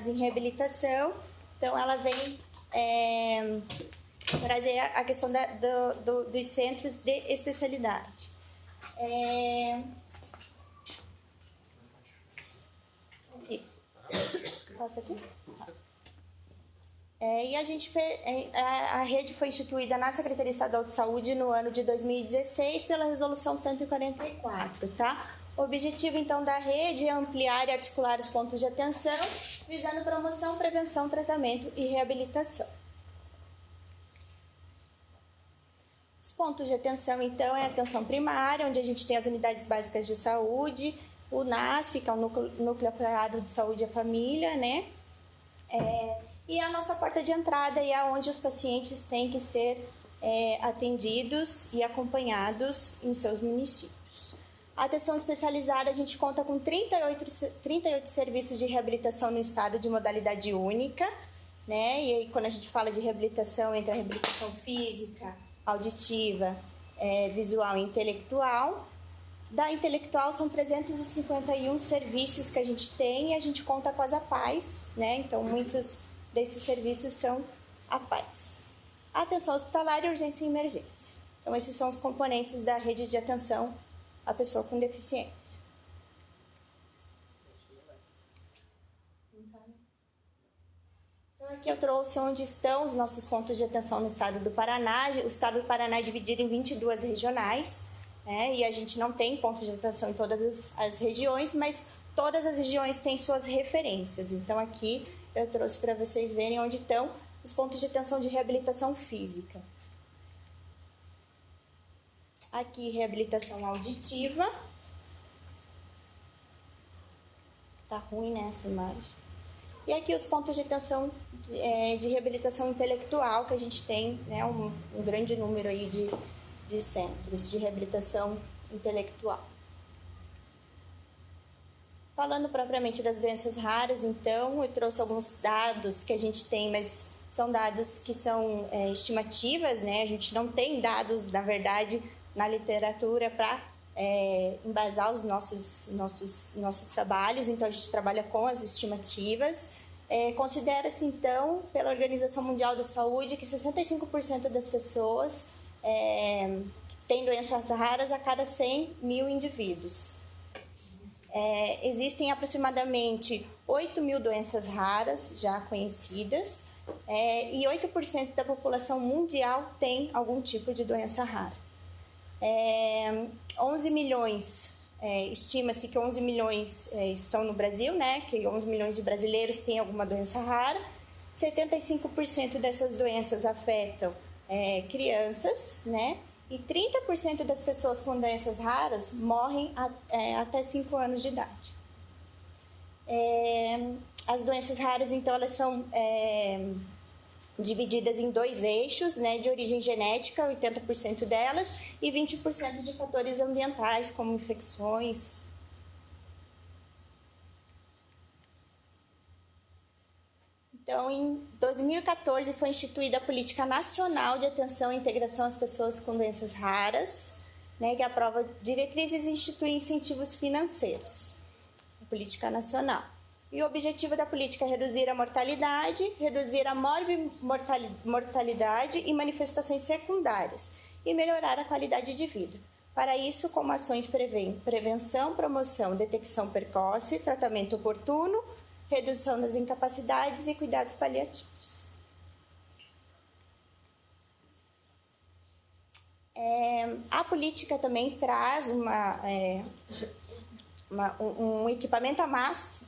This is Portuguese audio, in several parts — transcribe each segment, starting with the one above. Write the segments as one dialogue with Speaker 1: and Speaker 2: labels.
Speaker 1: em reabilitação. Então, ela vem trazer a questão dos centros de especialidade. Posso aqui? E a rede foi instituída na Secretaria Estadual de Saúde no ano de 2016 pela Resolução 144, tá? O objetivo, então, da rede é ampliar e articular os pontos de atenção, visando promoção, prevenção, tratamento e reabilitação. Os pontos de atenção, então, é a atenção primária, onde a gente tem as unidades básicas de saúde, o NASF, que é o Núcleo Apoiado de Saúde e a Família, né? E a nossa porta de entrada é onde os pacientes têm que ser atendidos e acompanhados em seus municípios. A atenção especializada, a gente conta com 38 serviços de reabilitação no estado de modalidade única, né? E aí, quando a gente fala de reabilitação, entra a reabilitação física, auditiva, visual e intelectual. Da intelectual, são 351 serviços que a gente tem e a gente conta com as APAES, né? Então, muitos desses serviços são APAES. Atenção hospitalar, urgência e emergência. Então, esses são os componentes da rede de atenção à pessoa com deficiência. Então, aqui eu trouxe onde estão os nossos pontos de atenção no estado do Paraná. O estado do Paraná é dividido em 22 regionais, né? E a gente não tem pontos de atenção em todas as regiões, mas todas as regiões têm suas referências. Então, aqui eu trouxe para vocês verem onde estão os pontos de atenção de reabilitação física. Aqui, reabilitação auditiva. Tá ruim, né, essa imagem. E aqui os pontos de atenção de reabilitação intelectual, que a gente tem, né, um grande número aí de centros de reabilitação intelectual. Falando propriamente das doenças raras, então, eu trouxe alguns dados que a gente tem, mas são dados que são estimativas, né? A gente não tem dados, na verdade, na literatura para embasar os nossos trabalhos, então a gente trabalha com as estimativas. Considera-se, então, pela Organização Mundial da Saúde, que 65% das pessoas têm doenças raras a cada 100 mil indivíduos. Existem aproximadamente 8 mil doenças raras já conhecidas e 8% da população mundial tem algum tipo de doença rara. 11 milhões, estima-se que 11 milhões estão no Brasil, né? Que 11 milhões de brasileiros têm alguma doença rara. 75% dessas doenças afetam crianças, né? E 30% das pessoas com doenças raras morrem até 5 anos de idade. As doenças raras, então, elas são divididas em 2 eixos, né, de origem genética, 80% delas, e 20% de fatores ambientais, como infecções. Então, em 2014, foi instituída a Política Nacional de Atenção e Integração às Pessoas com Doenças Raras, né, que aprova diretrizes e institui incentivos financeiros. A Política Nacional. E o objetivo da política é reduzir a mortalidade, reduzir a morbimortalidade e manifestações secundárias e melhorar a qualidade de vida. Para isso, como ações prevêem prevenção, promoção, detecção precoce, tratamento oportuno, redução das incapacidades e cuidados paliativos. A política também traz um equipamento a mais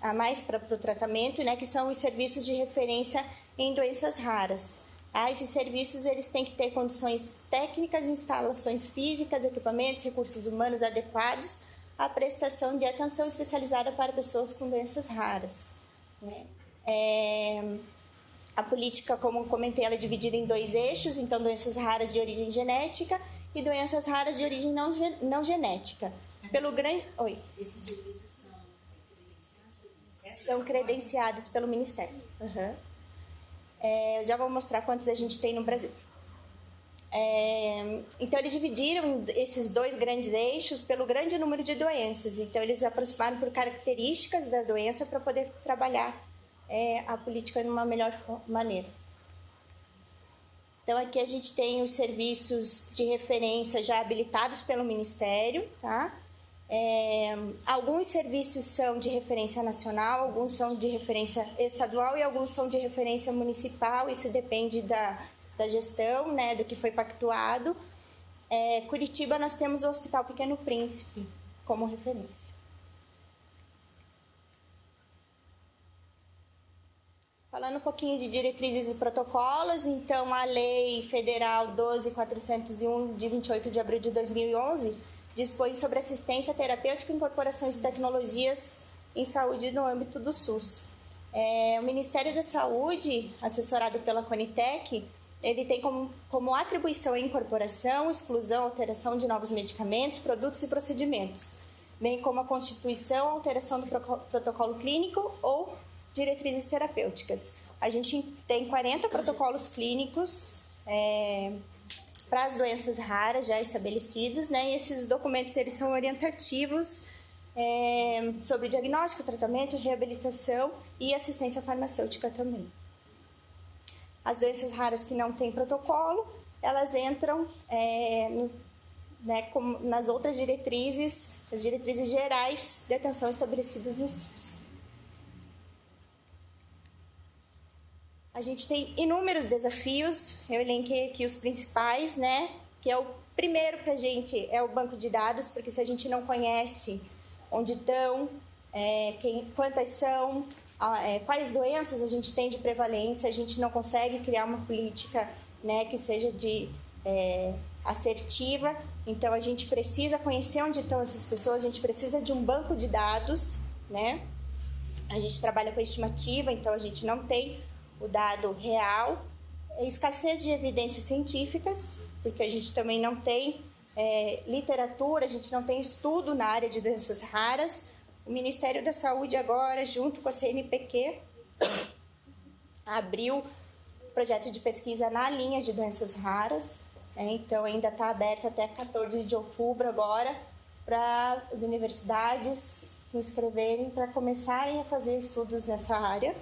Speaker 1: para o tratamento, né, que são os serviços de referência em doenças raras. Esses serviços eles têm que ter condições técnicas, instalações físicas, equipamentos, recursos humanos adequados à prestação de atenção especializada para pessoas com doenças raras. A política, como comentei, ela é dividida em 2 eixos, então doenças raras de origem genética e doenças raras de origem não genética. Pelo grande... Oi.
Speaker 2: Esses serviços
Speaker 1: são credenciados pelo Ministério. Uhum. Eu já vou mostrar quantos a gente tem no Brasil. Então, eles dividiram esses 2 grandes eixos pelo grande número de doenças. Então, eles aproximaram por características da doença para poder trabalhar a política de uma melhor maneira. Então, aqui a gente tem os serviços de referência já habilitados pelo Ministério, tá? Alguns serviços são de referência nacional, alguns são de referência estadual e alguns são de referência municipal, isso depende da gestão, né, do que foi pactuado. Curitiba, nós temos o Hospital Pequeno Príncipe como referência. Falando um pouquinho de diretrizes e protocolos, então a Lei Federal 12.401, de 28 de abril de 2011, dispõe sobre assistência terapêutica e incorporações de tecnologias em saúde no âmbito do SUS. O Ministério da Saúde, assessorado pela Conitec, ele tem como atribuição a incorporação, exclusão, alteração de novos medicamentos, produtos e procedimentos, bem como a constituição, alteração do protocolo clínico ou diretrizes terapêuticas. A gente tem 40 protocolos clínicos para as doenças raras já estabelecidos, né? E esses documentos eles são orientativos sobre diagnóstico, tratamento, reabilitação e assistência farmacêutica também. As doenças raras que não têm protocolo, elas entram como nas outras diretrizes, as diretrizes gerais de atenção estabelecidas no SUS. A gente tem inúmeros desafios, eu elenquei aqui os principais, né? Que é o primeiro para a gente é o banco de dados, porque se a gente não conhece onde estão, quantas são, quais doenças a gente tem de prevalência, a gente não consegue criar uma política, né, que seja assertiva. Então, a gente precisa conhecer onde estão essas pessoas, a gente precisa de um banco de dados, né? A gente trabalha com estimativa, então a gente não tem o dado real, escassez de evidências científicas, porque a gente também não tem literatura, a gente não tem estudo na área de doenças raras. O Ministério da Saúde agora, junto com a CNPq, abriu projeto de pesquisa na linha de doenças raras, então ainda está aberto até 14 de outubro agora, para as universidades se inscreverem para começarem a fazer estudos nessa área.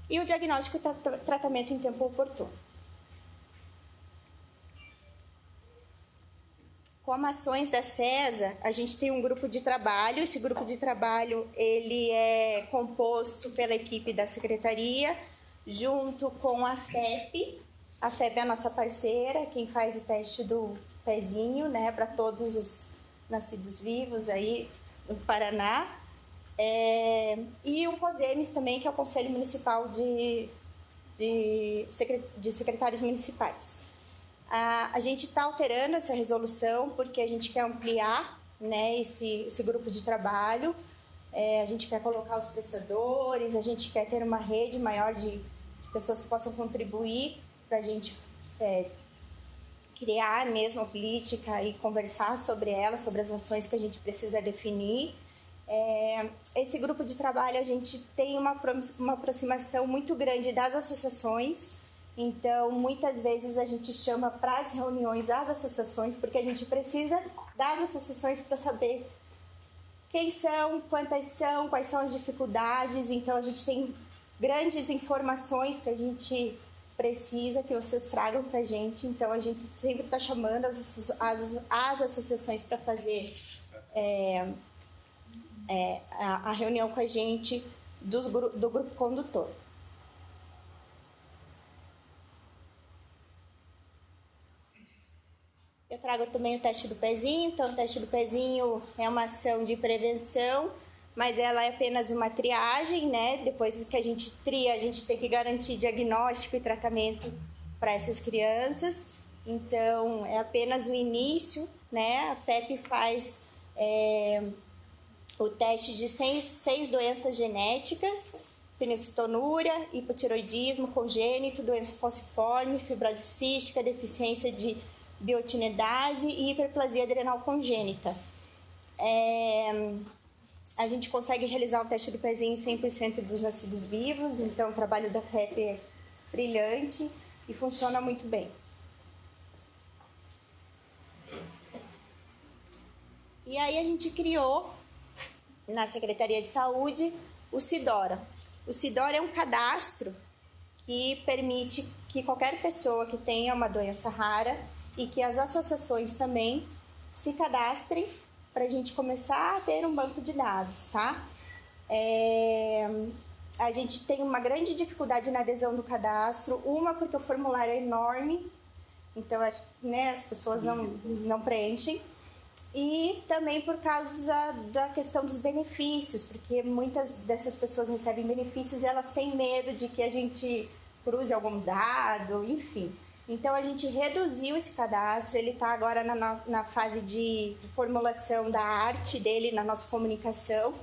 Speaker 1: E o diagnóstico e tratamento em tempo oportuno. Como ações da CESA, a gente tem um grupo de trabalho. Esse grupo de trabalho ele é composto pela equipe da secretaria, junto com a FEP. A FEP é a nossa parceira, quem faz o teste do pezinho, né, para todos os nascidos vivos aí no Paraná. E o COSEMES também, que é o Conselho Municipal de Secretários Municipais. A gente está alterando essa resolução porque a gente quer ampliar, né, esse grupo de trabalho, a gente quer colocar os prestadores, a gente quer ter uma rede maior de pessoas que possam contribuir para a gente criar mesmo a política e conversar sobre ela, sobre as ações que a gente precisa definir. Esse grupo de trabalho, a gente tem uma aproximação muito grande das associações, então muitas vezes a gente chama para as reuniões as associações, porque a gente precisa das associações para saber quem são, quantas são, quais são as dificuldades. Então a gente tem grandes informações que a gente precisa que vocês tragam para a gente, então a gente sempre está chamando as associações para fazer a reunião com a gente do grupo condutor. Eu trago também o teste do pezinho. Então, o teste do pezinho é uma ação de prevenção, mas ela é apenas uma triagem, né? Depois que a gente tria, a gente tem que garantir diagnóstico e tratamento para essas crianças. Então, é apenas o início, né? A FEP faz o teste de 6 doenças genéticas: fenilcetonúria, hipotiroidismo congênito, doença falciforme, fibrose cística, deficiência de biotinidase e hiperplasia adrenal congênita. A gente consegue realizar o teste do pezinho em 100% dos nascidos vivos, então o trabalho da FEP é brilhante e funciona muito bem. E aí a gente criou, na Secretaria de Saúde, O Sidora. O Sidora é um cadastro que permite que qualquer pessoa que tenha uma doença rara e que as associações também se cadastrem para a gente começar a ter um banco de dados, tá? A gente tem uma grande dificuldade na adesão do cadastro, uma porque o formulário é enorme, então né, as pessoas não preenchem, e também por causa da questão dos benefícios, porque muitas dessas pessoas recebem benefícios e elas têm medo de que a gente cruze algum dado, enfim. Então a gente reduziu esse cadastro, ele está agora na fase de formulação da arte dele na nossa comunicação.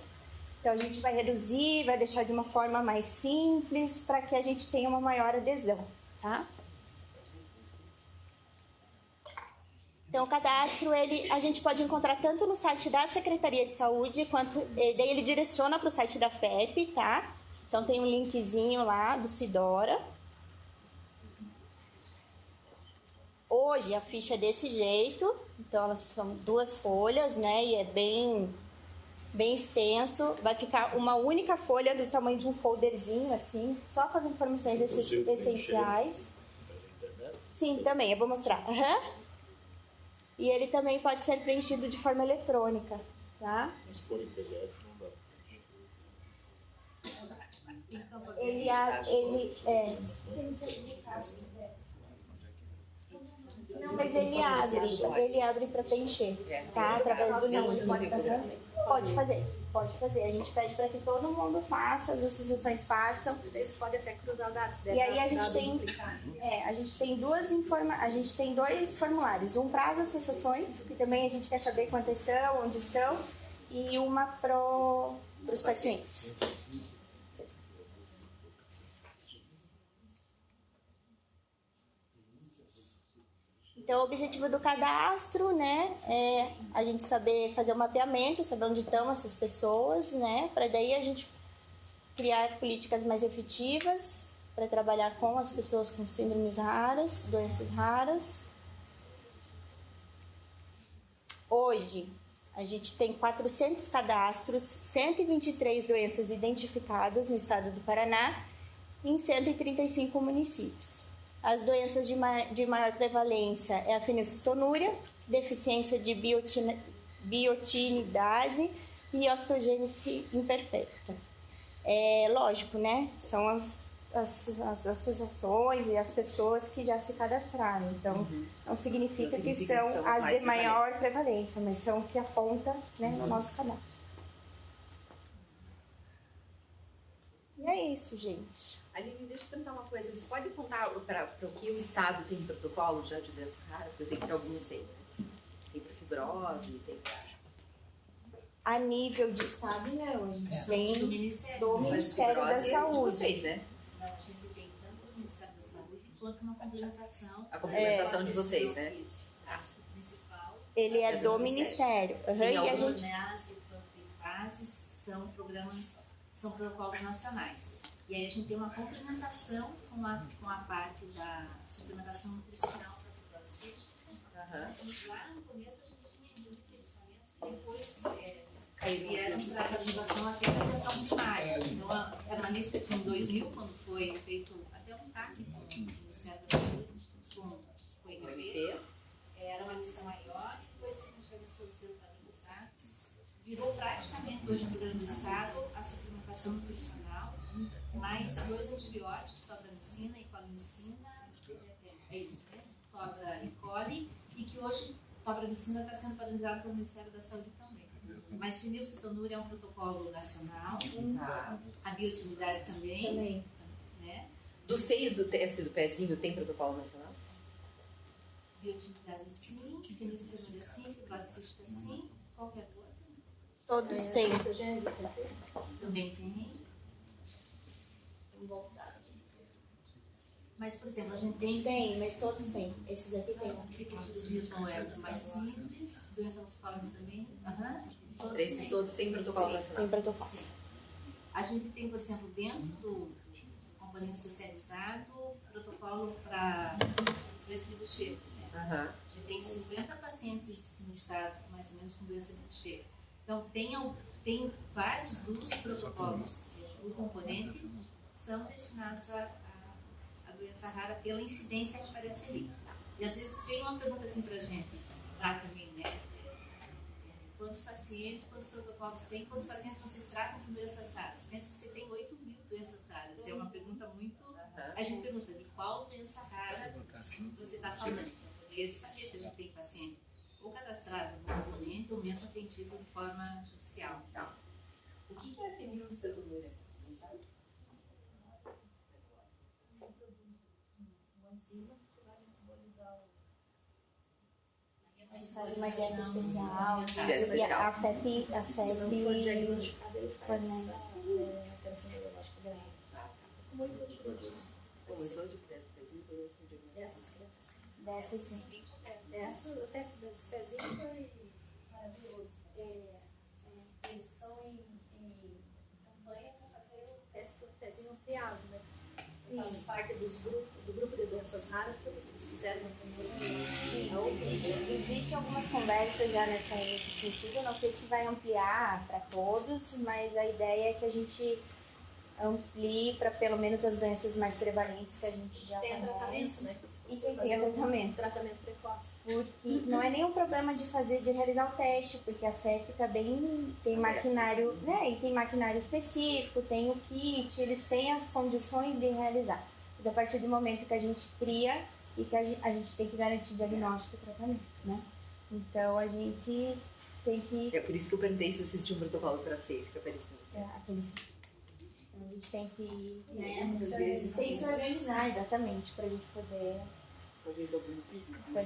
Speaker 1: Então a gente vai reduzir, vai deixar de uma forma mais simples para que a gente tenha uma maior adesão, tá? Então o cadastro a gente pode encontrar tanto no site da Secretaria de Saúde, quanto daí ele direciona para o site da FEP, tá? Então tem um linkzinho lá do Sidora. Hoje a ficha é desse jeito, então elas são 2 folhas, né? E é bem extenso. Vai ficar uma única folha do tamanho de um folderzinho, assim, só com as informações essenciais. Sim, também, eu vou mostrar. E ele também pode ser preenchido de forma eletrônica, tá?
Speaker 2: Mas por em PDF não dá.
Speaker 1: Ele Não, mas ele abre para preencher, tá? Através do link. Pode fazer. A gente pede para que todo mundo faça, as associações façam.
Speaker 3: Eles podem até cruzar dados.
Speaker 1: E aí a gente tem 2 formulários, um para as associações, que também a gente quer saber quantas são, onde estão, e uma para os pacientes. Então, o objetivo do cadastro, né, é a gente saber fazer o mapeamento, saber onde estão essas pessoas, né, para daí a gente criar políticas mais efetivas para trabalhar com as pessoas com síndromes raras, doenças raras. Hoje, a gente tem 400 cadastros, 123 doenças identificadas no estado do Paraná, em 135 municípios. As doenças de maior prevalência é a fenilcetonúria, deficiência de biotinidase e osteogênese imperfeita. Lógico, né? São as associações e as pessoas que já se cadastraram. Então, não significa que são as de maior prevalência, mas são o que aponta, né, no nosso cadastro. E é isso, gente.
Speaker 3: Aline, deixa eu perguntar uma coisa. Você pode contar para o que o Estado tem protocolo já de doença rara? Eu sei que alguns têm. Tem para fibrose, tem para...
Speaker 1: A nível de Estado, não. A gente tem
Speaker 4: do Ministério
Speaker 1: da Saúde.
Speaker 3: Vocês, né?
Speaker 4: Não, a gente tem tanto o Ministério da Saúde quanto uma complementação.
Speaker 3: A complementação de vocês, né?
Speaker 4: O principal.
Speaker 1: Ele é do Ministério.
Speaker 4: E
Speaker 1: a
Speaker 4: gente... são protocolos nacionais. E aí a gente tem uma complementação com a parte da suplementação nutricional para a fibrose cística. E lá no começo a gente tinha 18 medicamentos, depois vieram para a ativação até a atenção primária. Então era uma lista que em 2000, quando foi feito até um TAC com o Ministério da Saúde, com o INP, era uma lista maior, e depois esses medicamentos foram sendo padronizados. Virou praticamente hoje no Rio Grande do Estado a suplementação nutricional, mais 2 antibióticos, tobramicina e colimicina, é isso, né? Tobra e coli, e que hoje tobramicina está sendo padronizado pelo Ministério da Saúde também. Mas fenilcetonúria é um protocolo nacional, a biotinidase também. Né?
Speaker 3: Dos 6 do teste do pezinho tem protocolo nacional?
Speaker 4: Biotinidase sim, fenilcetonúria sim, fibrose cística sim, qualquer outra.
Speaker 1: Todos têm.
Speaker 4: Também tem. Mas, por exemplo, a gente tem,
Speaker 1: mas todos têm. Esses aqui tem.
Speaker 4: hipotiroidismo é o mais simples, doença muscular também.
Speaker 3: Esses todos têm protocolo nacional.
Speaker 1: Tem protocolo.
Speaker 4: Sim. A gente tem, por exemplo, dentro do componente especializado, protocolo para doença de Gaucher, por exemplo. A gente tem 50 pacientes no estado, mais ou menos, com doença de Gaucher. Então, tem tem vários dos protocolos do componente são destinados à doença rara pela incidência que aparece ali. E às vezes vem uma pergunta assim pra gente, lá também, né? Quantos pacientes, quantos protocolos tem, quantos pacientes vocês tratam com doenças raras? Pensa que você tem 8 mil doenças raras. É uma pergunta muito... A gente pergunta de qual doença rara você está falando. Para poder saber se a gente tem paciente ou cadastrado no componente ou mesmo atendido de forma judicial.
Speaker 3: O que é fenilcetonúria? Não sabe?
Speaker 4: Uma enzima que vai metabolizar o...
Speaker 1: Faz uma dieta especial.
Speaker 3: Dieta
Speaker 1: E a
Speaker 3: especial.
Speaker 1: FEP
Speaker 5: For diagnosticado, ele faz
Speaker 1: fornece.
Speaker 5: alteração neurológica grave.
Speaker 3: Como isso hoje que específico,
Speaker 5: Dessas crianças.
Speaker 1: Dessa, sim.
Speaker 5: O teste da específica é maravilhoso. Eles estão em campanha para fazer o teste do pezinho ampliado, né? Faz parte do grupo de doenças raras que eles fizeram na
Speaker 1: Existem algumas conversas já nesse sentido. Eu não sei se vai ampliar para todos, mas a ideia é que a gente amplie para pelo menos as doenças mais prevalentes que a gente já
Speaker 5: tem tratamento,
Speaker 1: conhece.
Speaker 5: né?
Speaker 1: E tem tratamento.
Speaker 5: Tratamento precoce.
Speaker 1: Porque não é nenhum problema de realizar o teste, porque a FEP fica bem, tem maquinário, né? E tem maquinário específico, tem o kit, eles têm as condições de realizar. Mas a partir do momento que a gente cria e que a gente tem que garantir diagnóstico e tratamento, né? Então a gente tem que...
Speaker 3: É por isso que eu perguntei se vocês tinham um protocolo para 6 que apareceu.
Speaker 1: Então a gente tem que, né,
Speaker 3: Muitas vezes
Speaker 1: tem que se organizar exatamente para a gente poder...
Speaker 3: Talvez alguns.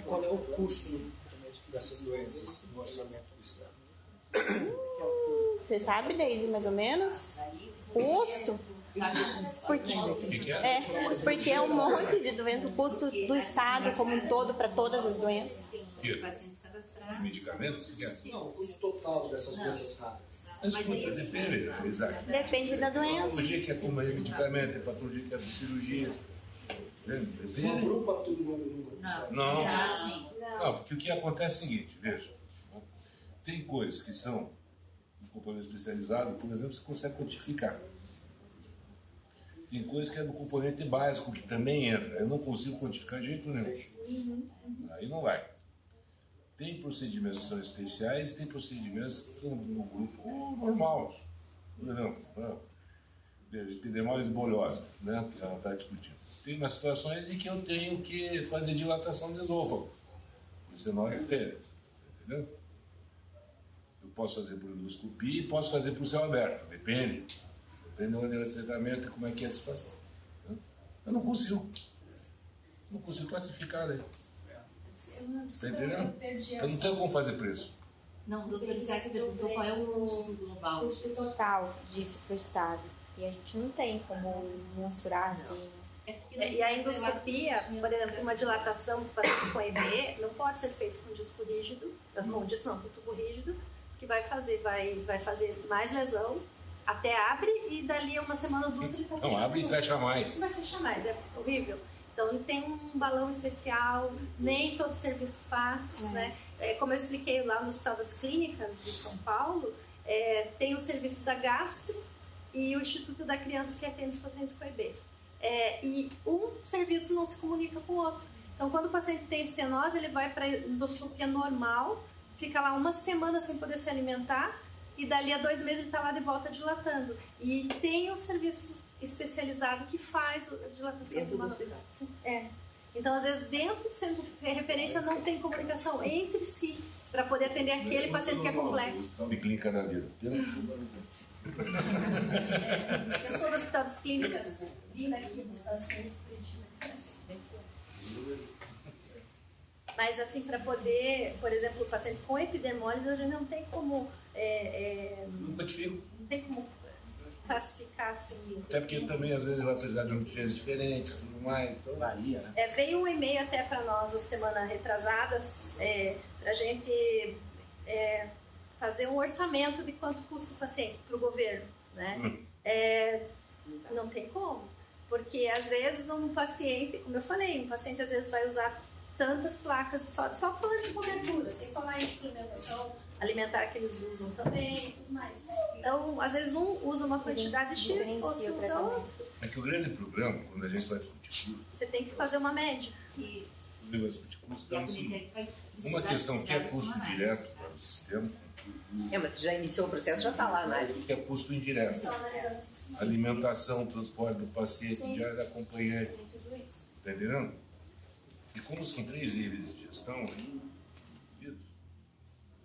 Speaker 6: Qual é o custo dessas doenças no orçamento do Estado?
Speaker 1: Você sabe, Deise, mais ou menos? Custo? Porque é um monte de doença, o custo do Estado como um todo para todas as doenças.
Speaker 4: Tem pacientes cadastrados.
Speaker 2: Medicamentos? Se quer?
Speaker 6: Não, o custo total dessas doenças raras.
Speaker 2: Mas escuta, depende, exato.
Speaker 1: Depende da doença.
Speaker 2: Patologia que é como medicamento, é patologia que é cirurgia.
Speaker 6: Não
Speaker 2: Depende.
Speaker 6: agrupa tudo num grupo só.
Speaker 2: Não.
Speaker 4: Sim.
Speaker 2: Não, porque o que acontece é o seguinte, veja. Tem coisas que são um componente especializado, por exemplo, você consegue quantificar. Tem coisas que é do componente básico, que também entra. Eu não consigo quantificar de jeito nenhum. Aí não vai. Tem procedimentos que são especiais e tem procedimentos que estão no grupo normal. Por exemplo, epidermólise bolhosa, né, que ela está discutindo. Tem umas situações em que eu tenho que fazer dilatação do esôfago. Isso é não entender. Entendeu? Eu posso fazer por endoscopia e posso fazer por céu aberto. Depende. Depende de onde é o tratamento e como é que é a situação. Eu não consigo. Não consigo classificar daí. Está entendendo? Eu não tenho como fazer preço.
Speaker 4: Não, o doutor Isaac perguntou qual é o custo global.
Speaker 1: O custo total disso para o Estado. E a gente não tem como mensurar assim.
Speaker 5: E a endoscopia, por exemplo, uma dilatação com EB, não pode ser feita com disco rígido, com disco não, com tubo rígido, que vai fazer mais lesão, até abre e dali uma semana ou duas ele vai
Speaker 2: Não, abre e fecha mais.
Speaker 5: Isso vai fechar mais, é horrível. Então ele tem um balão especial, nem todo serviço faz, né? Como eu expliquei lá no Hospital das Clínicas de São Paulo, tem o serviço da Gastro e o Instituto da Criança que atende os pacientes com EB. E um serviço não se comunica com o outro. Então, quando o paciente tem estenose, ele vai para a endoscopia normal, fica lá uma semana sem poder se alimentar e dali a 2 meses ele está lá de volta dilatando. E tem um serviço especializado que faz a dilatação do manual. Então, às vezes, dentro do centro de referência não tem comunicação entre si para poder atender aquele paciente que é complexo.
Speaker 2: De clínica da vida.
Speaker 5: Eu sou do Hospital das Clínicas, vim daqui do Hospital das Clínicas, mas assim, para poder, por exemplo, o paciente com epidermólise, a gente não tem como
Speaker 2: Não quantifico.
Speaker 5: não tem como classificar assim.
Speaker 2: Até porque também às vezes vai precisar de nutrientes diferentes e tudo mais. Então varia, né?
Speaker 5: Veio um e-mail até para nós a semana retrasada para a gente fazer um orçamento de quanto custa o paciente para o governo, né? Não tem como, porque às vezes um paciente, como eu falei, um paciente às vezes vai usar tantas placas, só falando de cobertura, sem falar em suplementação alimentar que eles usam também e tudo mais. Então, às vezes um usa uma quantidade X,
Speaker 1: Diferencia
Speaker 5: outro
Speaker 1: o
Speaker 5: usa
Speaker 1: tratamento.
Speaker 5: outra.
Speaker 2: É que o grande problema, quando a gente vai discutir custo,
Speaker 5: Você tem que fazer uma média.
Speaker 4: E,
Speaker 2: quando a gente vai discutir custo,
Speaker 4: e a
Speaker 2: então, assim,
Speaker 4: Comitec vai precisar
Speaker 2: uma questão que é
Speaker 4: de
Speaker 2: custo
Speaker 4: uma análise.
Speaker 2: direto para o sistema,
Speaker 3: Mas você já iniciou o processo, já está lá, né?
Speaker 2: que é custo indireto. Alimentação, transporte do paciente, diário acompanhante. Está entendendo? E como são 3 níveis de gestão,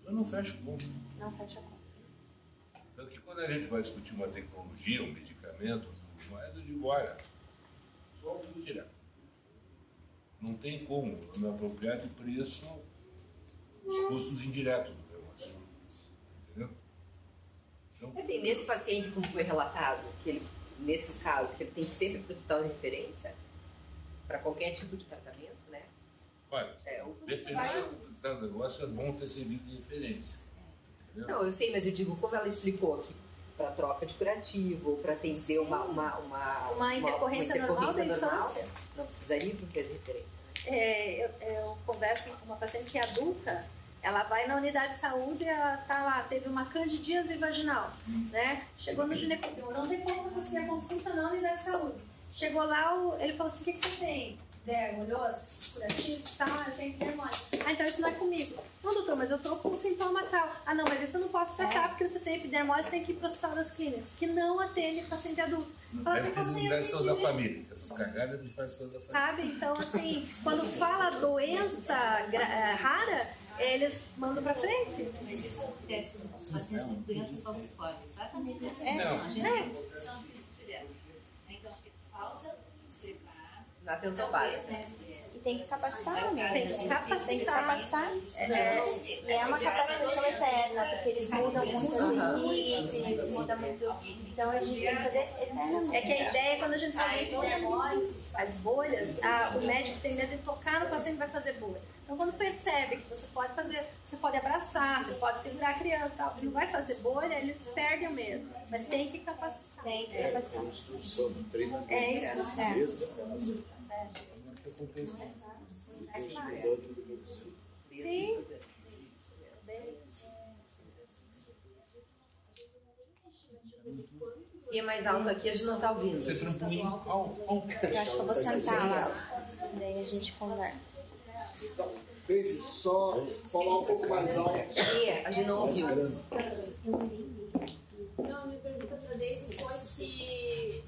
Speaker 2: eu não fecho conta.
Speaker 1: Não fecha a conta.
Speaker 2: Tanto que quando a gente vai discutir uma tecnologia, um medicamento, tudo mais, eu digo, olha, só o custo direto. Não tem como eu me apropriar de preço os custos indiretos do negócio. Entendeu? Então,
Speaker 3: Tem nesse paciente, como foi relatado, que ele, nesses casos, que ele tem que sempre ir para o hospital de referência para qualquer tipo de tratamento, né?
Speaker 2: olha,
Speaker 3: O
Speaker 2: dependendo do negócio, é bom ter serviço de referência. Entendeu?
Speaker 3: Não, eu sei, mas eu digo, como ela explicou aqui, para troca de curativo, para atender uma
Speaker 5: intercorrência normal da infância.
Speaker 3: não precisaria ser de referência.
Speaker 5: Eu converso com uma paciente que é adulta, ela vai na unidade de saúde, ela tá lá, teve uma candidíase vaginal, né? Chegou no ginecologista, não tem como conseguir a consulta na unidade de saúde. Chegou lá, ele falou assim, o que você tem? Dermo, olhou os curativos, tal, eu tenho dermose. Então isso não é comigo. Não, doutor, mas eu tô com um sintoma tal. Não, mas isso eu não posso tratar, porque você tem epidermose, tem que ir para o hospital das clínicas, que não atende paciente adulto. Fala,
Speaker 2: Deve ter imunização da família, que essas cagadas de imunização da família.
Speaker 5: sabe? Então, assim, quando fala doença rara, eles mandam pra frente.
Speaker 4: Mas isso acontece com os pacientes com doença falciforme, exatamente.
Speaker 2: Não.
Speaker 4: A gente tem discussão disso direto. Então, acho que falta observar.
Speaker 3: Na atenção básica.
Speaker 1: E tem que capacitar, né?
Speaker 5: Tem que capacitar.
Speaker 1: Tem que capacitar. E é uma capacitação externa, porque eles mudam muito os equipes, muda muito. Então a gente tem que fazer eternamente.
Speaker 5: É que a ideia é quando a gente faz epidermose, as bolhas, o médico tem medo de tocar no paciente e vai fazer bolha. Então quando percebe que você pode fazer, você pode abraçar, você pode segurar a criança, tal, não vai fazer bolha, eles perdem o medo. Mas tem que capacitar.
Speaker 1: Tem que capacitar.
Speaker 6: Instrução, treinamento.
Speaker 5: É isso.
Speaker 6: Desde a base.
Speaker 5: Sim.
Speaker 3: E é mais alto aqui, a gente não está ouvindo.
Speaker 2: Você trampolim
Speaker 1: Eu acho que eu vou sentar lá. Daí a gente conversa.
Speaker 6: Daisy, só falar um pouco mais alto.
Speaker 3: E a gente não ouviu.
Speaker 5: Não, me pergunta pra Daisy foi se